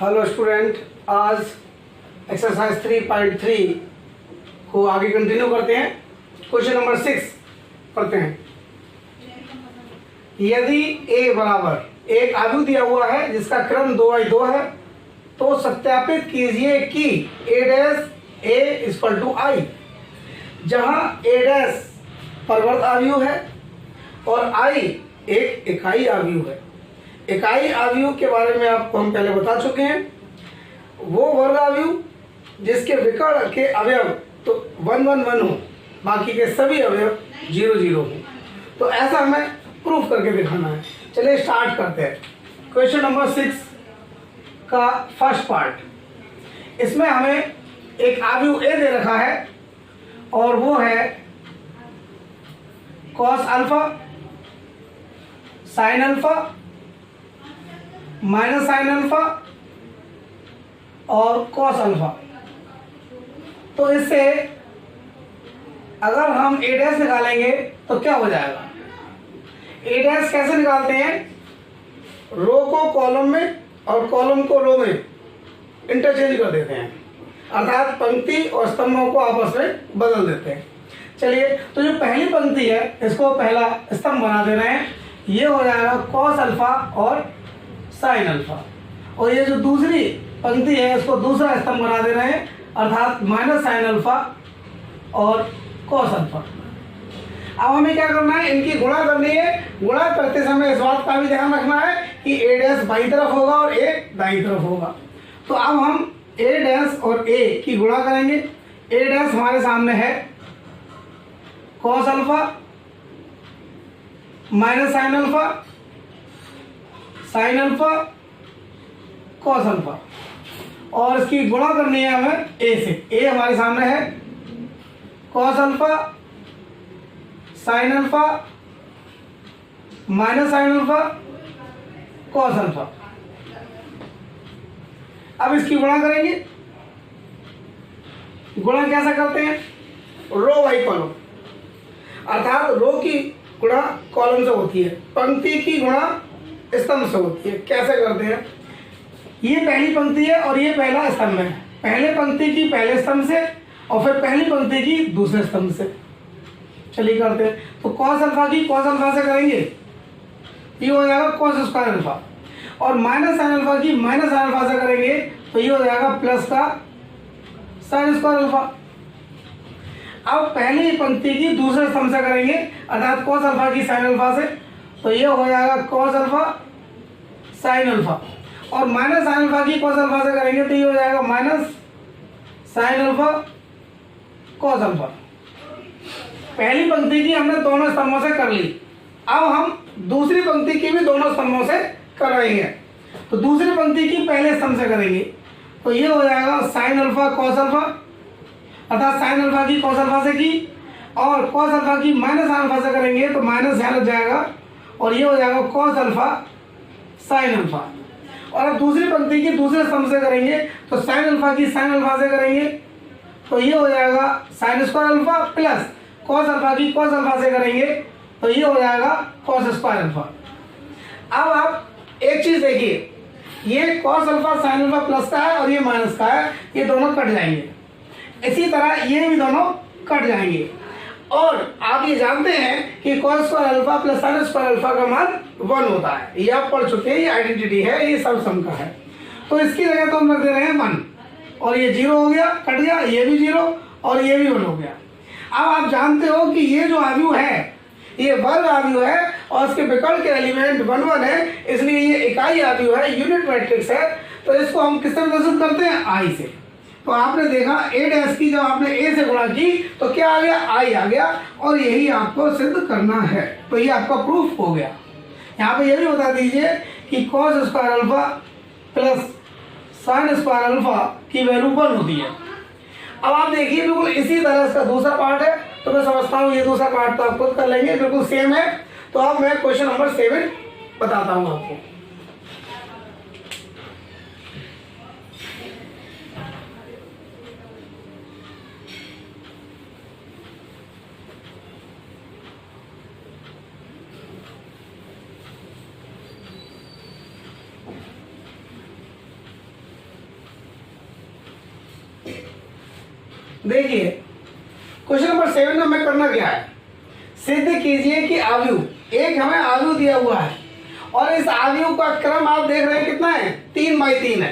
Hello student, आज exercise 3.3 को आगे कंटिन्यू करते हैं। क्वेश्चन नंबर 6 पढ़ते हैं। यदि a बराबर एक आव्यूह दिया हुआ है जिसका क्रम 2/2 है तो सत्यापित कीजिए कि a dash a equal to i, जहां a डैश परिवर्त आव्यूह है और i एक इकाई आव्यूह है। इकाई आव्यूह के बारे में आपको हम पहले बता चुके हैं। वो वर्ग आव्यूह जिसके विकर्ण के अवयव तो 1 1 1 हो, बाकी के सभी अवयव 0 0 हो, तो ऐसा हमें प्रूफ करके दिखाना है। चलिए स्टार्ट करते हैं। क्वेश्चन नंबर 6 का फर्स्ट पार्ट। इसमें हमें एक आव्यूह ए दे रखा है और वो है cos alpha, sine alpha, minus sine alpha और कॉस अल्फा। तो इससे अगर हम ए डैश निकालेंगे तो क्या हो जाएगा? ए डैश कैसे निकालते हैं? रो को कॉलम में और कॉलम को रो में इंटरचेंज कर देते हैं, अर्थात पंक्ति और स्तंभों को आपस में बदल देते हैं। चलिए, तो जो पहली पंक्ति है इसको पहला स्तंभ बना दे रहे हैं। ये हो जाएगा कॉस अल्फा और साइन अल्फा, और ये जो दूसरी पंक्ति है इसको दूसरा स्तंभ बना दे रहे हैं, अर्थात माइनस साइन अल्फा और कॉस अल्फा। अब हमें क्या करना है? इनकी गुणा करनी है। गुणा करते समय इस बात का भी ध्यान रखना है कि ए डैश बाई तरफ होगा और ए दाई तरफ होगा। तो अब हम ए डैश और ए की गुणा करेंगे। ए डैश हमारे सामने है cos alpha minus sine alpha, sine alpha, cos alpha, और इसकी गुणा करनी है हमें ए से। ए हमारे सामने है cos alpha, sine alpha, minus sine alpha, cos alpha. अब इसकी गुणा करेंगे। गुणा कैसा करते हैं? रो बाई कॉलम, अर्थात रो की गुणा कॉलम से होती है, पंक्ति की गुणा स्तंभ से होती है। कैसे करते हैं? ये पहली पंक्ति है और ये पहला स्तंभ है। पहले पंक्ति की पहले स्तंभ से और फिर पहली पंक्ति की दूसरे स्तंभ से। चलिए करते हैं। तो कॉस अल्फा की कॉस अल्फा से करेंगे, ये हो जाएगा कॉस स्क्वायर अल्फा, और माइनस साइन अल्फा की माइनस साइन अल्फा से करेंगे तो ये हो जाएगा प्लस का साइन स्क्वायर अल्फा। अब पहली पंक्ति की दूसरे स्तंभ से करेंगे, अर्थात कॉस अल्फा की साइन अल्फा से, तो ये हो जाएगा कॉस अल्फा साइन अल्फा, और माइनस साइन अल्फा की कॉस अल्फा से करेंगे तो ये हो जाएगा minus sine alpha cos alpha. पहली पंक्ति की हमने दोनों स्तंभों से कर ली। अब हम दूसरी पंक्ति की भी दोनों स्तंभों से कर रहे हैं। तो दूसरी पंक्ति की पहले स्तंभ से करेंगे तो ये हो जाएगा साइन अल्फा कॉस अल्फा, अर्थात साइन अल्फा की कॉस अल्फा से की, और कॉस अल्फा की माइनस साइन अल्फा से करेंगे तो माइनस यहाँ लग जाएगा और ये हो जाएगा कॉस अल्फा साइन अल्फा। और अब दूसरी पंक्ति की दूसरे स्तंभ से करेंगे तो साइन अल्फा की साइन अल्फा से करेंगे तो ये हो जाएगा sine square alpha, plus cos alpha की कॉस अल्फा से करेंगे तो ये हो जाएगा कॉस स्क्वायर अल्फा। अब आप एक चीज देखिए, ये cos alpha sine alpha plus का है और ये माइनस का है, ये दोनों कट जाएंगे। इसी तरह ये भी दोनों कट जाएंगे। और आप ये जानते हैं कि cos square alpha plus sine square alpha का मान 1 होता है। ये आप पढ़ चुके हैं, ये आइडेंटिटी है, ये सब सम का है। तो इसकी जगह तो हम रख दे रहे हैं 1, और ये 0 हो गया, कट गया, ये भी 0 और ये भी 1 हो गया। अब आप जानते हो कि ये जो आव्यूह है ये वर्ग आव्यूह है और इसके विकर्ण के एलिमेंट 1 1 है, इसलिए ये इकाई आव्यूह है, यूनिट मैट्रिक्स है। तो इसको हम किससे प्रदर्शित करते हैं? आई से। तो आपने देखा ए डैश की जब आपने ए से गुणा की तो क्या आ गया? आई आ गया, और यही आपको सिद्ध करना है। तो ये आपका प्रूफ हो गया। यहाँ पे ये भी बता दीजिए कि cos square alpha plus sine square alpha की वैल्यू 1 होती है। अब आप देखिए बिल्कुल इसी तरह इसका दूसरा पार्ट है, तो मैं समझता हूँ ये दूसरा पार्ट तो आप खुद कर लेंगे, बिल्कुल सेम है। तो अब मैं क्वेश्चन नंबर 7 बताता हूँ आपको। देखिए क्वेश्चन नंबर 7 में हमें करना क्या है, सिद्ध कीजिए कि आव्यूह, एक हमें आव्यूह दिया हुआ है और इस आव्यूह का क्रम आप देख रहे हैं कितना है, 3x3 है,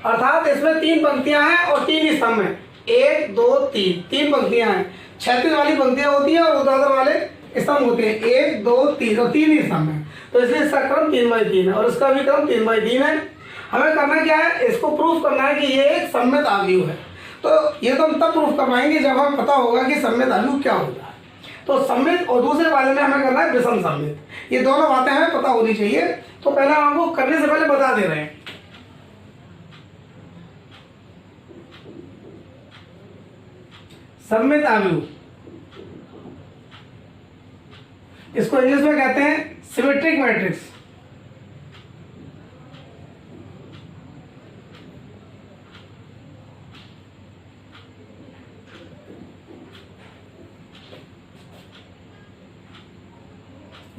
अर्थात इसमें 3 पंक्तियां हैं और 3 स्तंभ हैं, 1 2 3, 3 पंक्तियां हैं, क्षैतिज वाली पंक्तियां होती हैं और ऊर्ध्वाधर वाले स्तंभ होते हैं, 1 2 3 और 3 ही स्तंभ हैं, तो इसलिए इसका क्रम 3x3 है और इसका भी क्रम 3x3 है। हमें करना क्या है, इसको प्रूफ करना है कि ये एक सममित आव्यूह है। तो ये तो हम तब प्रूफ करवाएंगे जब हमें पता होगा कि सममित आव्यूह क्या होता है। तो सममित और दूसरे वाले में हमें करना है विषम सममित, ये दोनों बातें हमें पता होनी चाहिए। तो पहले हम आपको करने से पहले बता दे रहे हैं। सममित आव्यूह, इसको इंग्लिश में कहते हैं सिमेट्रिक मैट्रिक्स।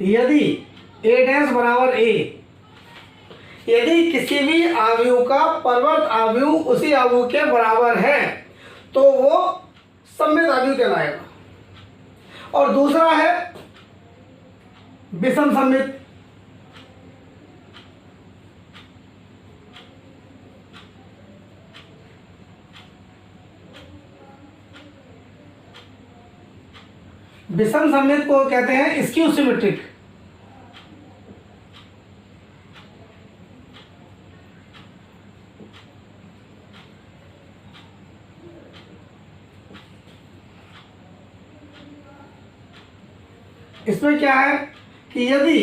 यदि a डैश बराबर a, यदि किसी भी आव्यूह का परवर्त आव्यूह उसी आव्यूह के बराबर है तो वो सममित आव्यूह कहलाएगा। और दूसरा है विषम सममित, विषम सममित को कहते हैं स्क्यू सिमेट्रिक। इसमें क्या है कि यदि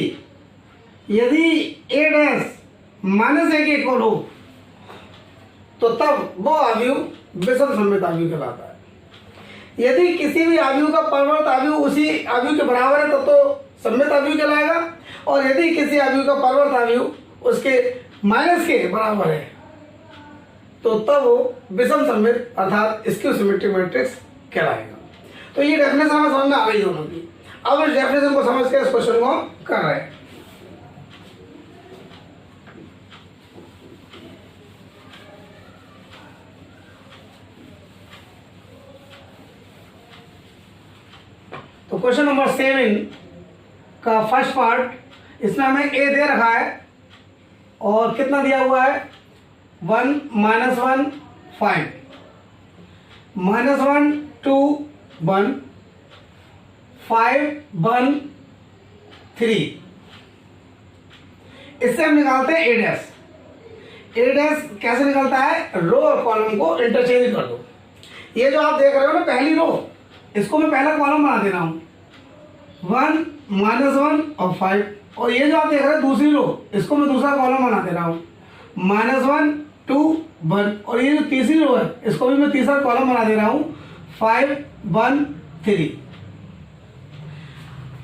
a डैश माइनस a के इक्वल हो तो तब वो आव्यूह विषम सममित आव्यूह कहलाता है। यदि किसी भी आव्यूह का परवर्त आव्यूह उसी आव्यूह के बराबर है तो सममित आव्यूह कहलाएगा, और यदि किसी आव्यूह का परवर्त आव्यूह उसके माइनस के बराबर है तो तब वो विषम सममित अर्थात स्क्यू सिमेट्रिक मैट्रिक्स कहलाएगा। तो ये डेफिनेशन हमें समझ में आ गई दोनों की। अब इस डेफिनेशन को समझ के इस क्वेश्चन को कर रहे हैं। तो क्वेश्चन नंबर 7 का फर्स्ट पार्ट, इसमें हमें a दे रखा है और कितना दिया हुआ है, 1 -1 5 -1 2 1 5 1 3। इससे हम निकालते हैं a डैश। a डैश कैसे निकलता है, रो और कॉलम को इंटरचेंज कर दो। ये जो आप देख रहे हो ना पहली रो, इसको मैं पहला कॉलम बना दे रहा हूँ, 1 -1 और 5, और ये जो आप देख रहे हैं दूसरी रो, इसको मैं दूसरा कॉलम बना दे रहा हूँ, -1 2 1, और ये जो तीसरी रो है इसको भी मैं तीसरा कॉलम बना दे रहा हूँ, 5 1 3।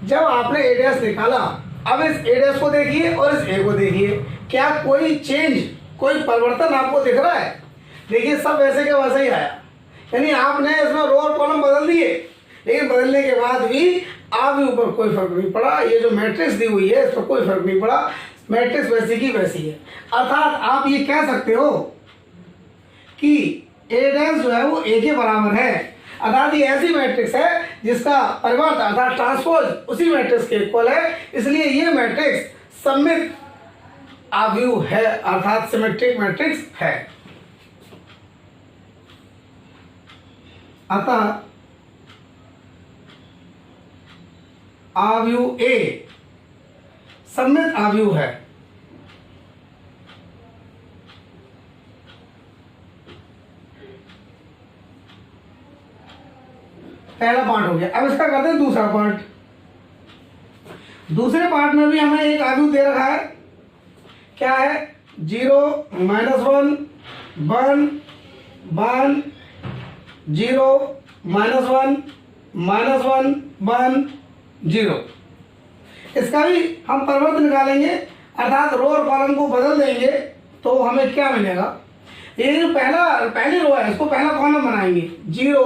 जब आपने a डैश निकाला, अब इस a डैश को देखिए और इस a को देखिए, क्या कोई चेंज, कोई परिवर्तन आपको दिख रहा है? देखिए सब वैसे के वैसे ही आया, यानी आपने इसमें रो और कॉलम बदल दिए, लेकिन बदलने के बाद भी आव्यूह ऊपर कोई फर्क नहीं पड़ा। ये जो मैट्रिक्स दी हुई है इस पर कोई फर्क नहीं पड़ा, मैट्रिक्स वैसी की वैसी है। अर्थात आप ये कह सकते हो कि a डैश जो है वो a के बराबर है, अर्थात ये ऐसी मैट्रिक्स है जिसका परिवर्त अर्थात ट्रांसपोज उसी मैट्रिक्स के इक्वल है, इसलिए ये मैट्रिक्स सममित आव्यूह है अर्थात सिमेट्रिक मैट्रिक्स है। अतः आव्यूह A सममित आव्यूह है। पहला पार्ट हो गया। अब इसका करते हैं दूसरा पार्ट। दूसरे पार्ट में भी हमें एक आव्यूह दे रखा है, क्या है, 0 -1 1 1 0 -1 -1 1 0। इसका भी हम परिवर्तन निकालेंगे, अर्थात रो और कॉलम को बदल देंगे तो हमें क्या मिलेगा, ये जो पहली रो है इसको पहला कॉलम बनाएंगे, 0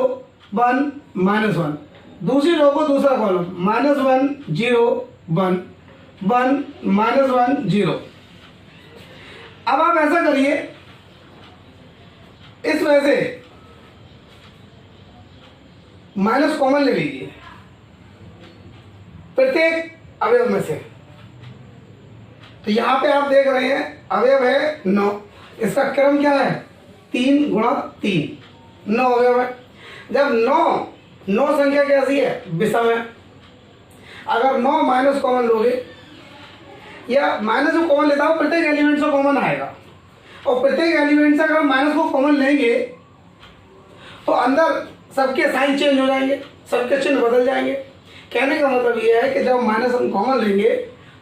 1 -1, दूसरी रो को दूसरा कॉलम, -1 0 1 1 -1 0। अब आप ऐसा करिए, इसमें से माइनस कॉमन ले लीजिए प्रत्येक अवयव में से। तो यहां पे आप देख रहे हैं अवयव है 9, इसका क्रम क्या है 3 गुणा 3, 9 अवयव है। जब 9 संख्या कैसी है विषम है, अगर 9 माइनस कॉमन लोगे या माइनस को कॉमन लेता हूं प्रत्येक एलिमेंट से कॉमन आएगा, और प्रत्येक एलिमेंट से अगर माइनस को कॉमन लेंगे तो अंदर सबके साइन चेंज हो जाएंगे, सबके चिन्ह बदल जाएंगे। कहने का मतलब ये है कि जब माइनस हम कॉमन लेंगे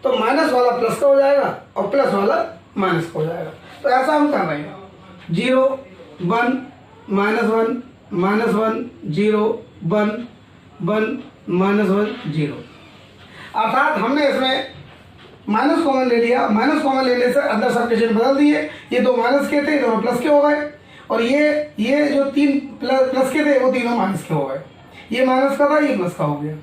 तो माइनस वाला प्लस का हो जाएगा और प्लस वाला माइनस का हो जाएगा। तो ऐसा हम कर रहे हैं 0 1 -1 -1 0 1 1 -1 0, अर्थात हमने इसमें माइनस कॉमन ले लिया। माइनस कॉमन लेने से अंदर सबके चिन्ह बदल दिए, ये 2 माइनस के थे दोनों प्लस के हो गए, और ये जो 3 प्लस के थे वो तीनों माइनस के हो गए। ये माइनस का था ये प्लस का हो गया।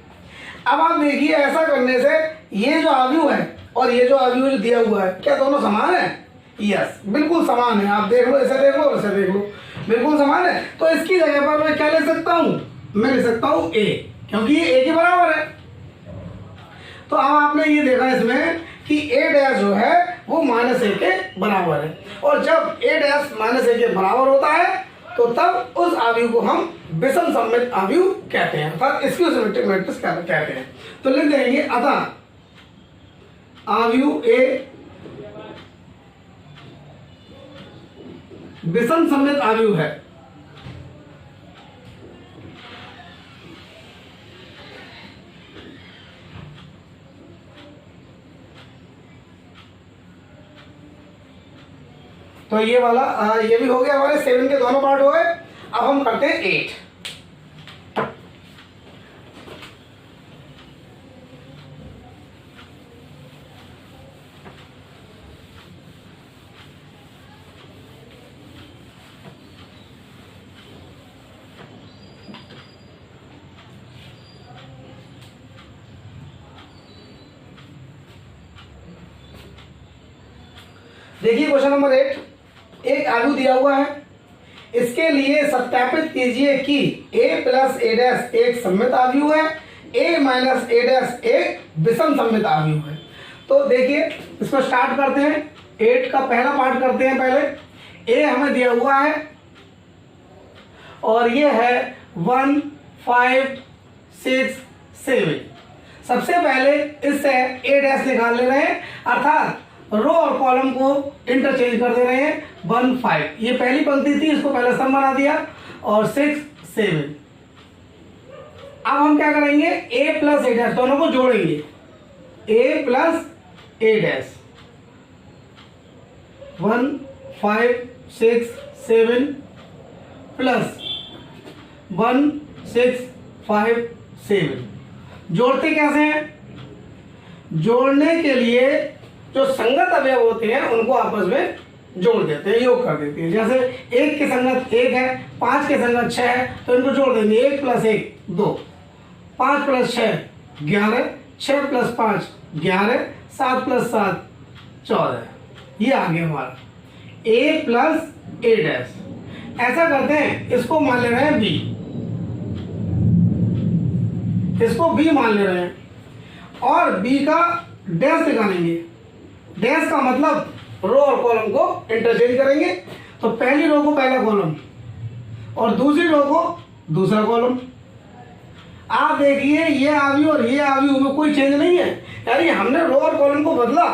अब आप देखिए ऐसा करने से ये जो अवयव है और ये जो अवयव जो दिया हुआ है क्या दोनों समान है? यस, बिल्कुल समान है। आप देख लो, ऐसे देख लो और ऐसे देख लो, बिल्कुल समान है। तो इसकी जगह पर मैं क्या ले सकता हूँ? मैं ले सकता हूँ a, क्योंकि ये a के बराबर है। तो अब आपने ये देखा इसमें कि a डैश जो है वो -a के बराबर है, और जब a डैश -a के बराबर होता है तो तब उस अवयव को हम विषम सममित अवयव कहते हैं, अर्थात इसकी सिमेट्रिक मैट्रिक्स कहते हैं। तो लिख देंगे अतः अवयव A विषम सममित अवयव है। तो ये वाला ये भी हो गया, हमारे 7 के दोनों पार्ट हो गए। अब हम करते हैं 8। देखिए क्वेश्चन नंबर 8, एक अवयव दिया हुआ है, इसके लिए सत्यापित कीजिए कि a + a' एक सममित अवयव है, a - a' एक विषम सममित अवयव है। तो देखिए इसको स्टार्ट करते हैं, 8 का पहला पार्ट करते हैं। पहले a हमें दिया हुआ है और ये है 1 5 6 7। सबसे पहले इससे a' निकाल ले रहे हैं, अर्थात रो और कॉलम को इंटरचेंज कर दे रहे हैं। 1 5 ये पहली पंक्ति थी, इसको पहले स्तंभ बना दिया, और 6 7। अब हम क्या करेंगे a + a' दोनों को जोड़ेंगे, a + a'। 1 5 6 7 प्लस 1 6 5 7। जोड़ते कैसे हैं? जोड़ने के लिए जो संगत अवयव होते हैं उनको आपस में जोड़ देते हैं, योग कर देते हैं। जैसे 1 के संगत 1 है, 5 के संगत 6 है, तो इनको जोड़ देंगे। 1 + 1 2, 5 + 6 11, 6 + 5 11, 7 + 7 14। ये आ गया हमारा a + a'। ऐसा करते हैं, इसको मान ले रहे हैं b, इसको b मान ले रहे हैं, और b का डैश निकालेंगे। डैश का मतलब रो और कॉलम को इंटरचेंज करेंगे। तो पहली रो को पहला कॉलम और दूसरी रो को दूसरा कॉलम। आप देखिए ये अवयव और ये अवयव में कोई चेंज नहीं है, यानी हमने रो और कॉलम को बदला,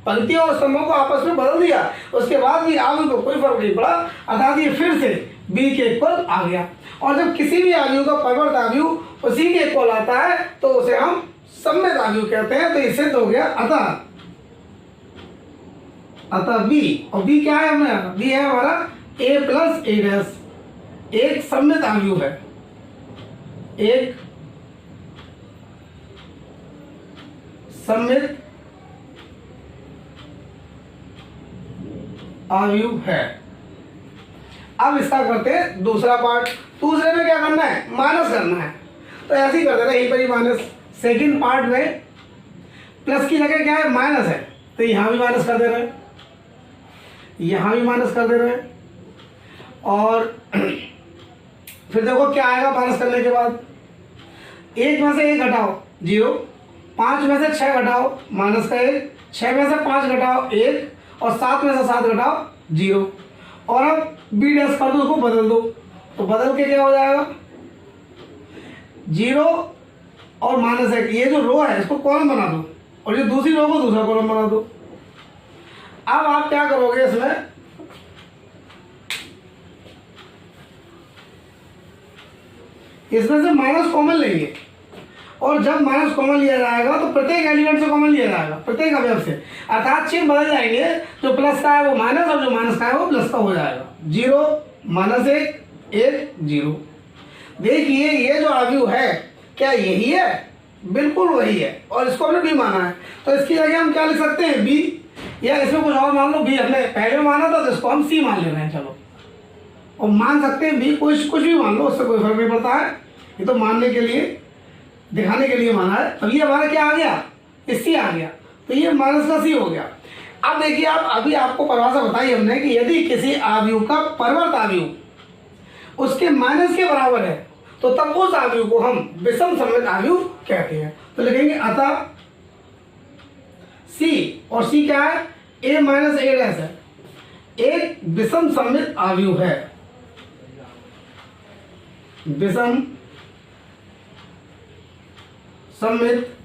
पंक्तियों और स्तंभों को आपस में बदल दिया, उसके बाद भी अवयव को कोई फर्क नहीं पड़ा, अर्थात ये फिर से b के इक्वल आ गया। और जब किसी भी अवयव का परिवर्त अवयव उसी के इक्वल आता है तो उसे हम सममित अवयव कहते हैं। तो इससे तो हो गया अतः b, और b क्या है हमारा? b है हमारा a + a', एक सममित अवयव है, एक सममित अवयव है। अब इसका करते हैं दूसरा पार्ट। दूसरे में क्या करना है? माइनस करना है। तो ऐसे ही कर देना, यहीं पर ही माइनस। सेकंड पार्ट में प्लस की जगह क्या है? माइनस है, तो यहां भी माइनस कर दे रहे हैं, यहां भी माइनस कर दे रहे हैं, और फिर देखो क्या आएगा माइनस करने के बाद, 1 में से 1 घटाओ 0, 5 में से 6 घटाओ माइनस का 1, 6 में से 5 घटाओ 1 और 7 में से 7 घटाओ 0। और अब बी डैश कर दो, उसको बदल दो, तो बदल के क्या हो जाएगा 0 और -1। ये जो रो है इसको कॉलम बना दो और ये दूसरी रो को दूसरा कॉलम बना दो। अब आप क्या करोगे, इसमें से माइनस कॉमन लेंगे और जब माइनस कॉमन लिया जाएगा तो प्रत्येक एलिमेंट से कॉमन लिया जाएगा, प्रत्येक अवयव से, अर्थात चिन्ह बदल जाएंगे, जो प्लस का है वो माइनस और जो माइनस का है वो प्लस का हो जाएगा। 0 -1 1 0। देखिए ये जो अवयव है क्या यही है, बिल्कुल वही है और इसको हमने बी माना है, तो इसकी जगह हम क्या लिख सकते हैं बी, या इसमें कुछ और मान लो, बी हमने पहले माना था तो इसको हम सी मान ले रहे हैं। चलो, और मान सकते हैं बी, कुछ भी मान लो, उससे कोई फर्क नहीं पड़ता है, ये तो मानने के लिए, दिखाने के लिए माना है। अब ये हमारा क्या आ गया, सी आ गया, तो ये माइनस का सी हो गया। अब देखिए, आप अभी आपको परिभाषा बताई हमने कि यदि किसी अवयव का परवर्त अवयव उसके माइनस के बराबर है तो तब उस अवयव को हम विषम सममित अवयव कहते हैं। तो लिखेंगे अतः सी, और सी क्या है, a माइनस ए डैश है, एक विषम सममित अवयव है, विषम सममित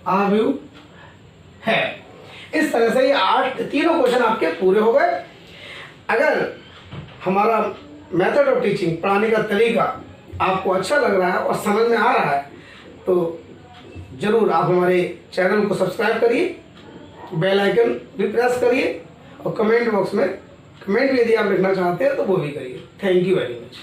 अवयव है। इस तरह से ये 8 तीनों क्वेश्चन आपके पूरे हो गए। अगर हमारा मेथड ऑफ टीचिंग, पढ़ाने का तरीका आपको अच्छा लग रहा है और समझ में आ रहा है तो जरूर आप हमारे चैनल को सब्सक्राइब करिए, बेल आइकन भी प्रेस करिए और कमेंट बॉक्स में कमेंट भी यदि आप लिखना चाहते हैं तो वो भी करिए। Thank you very much.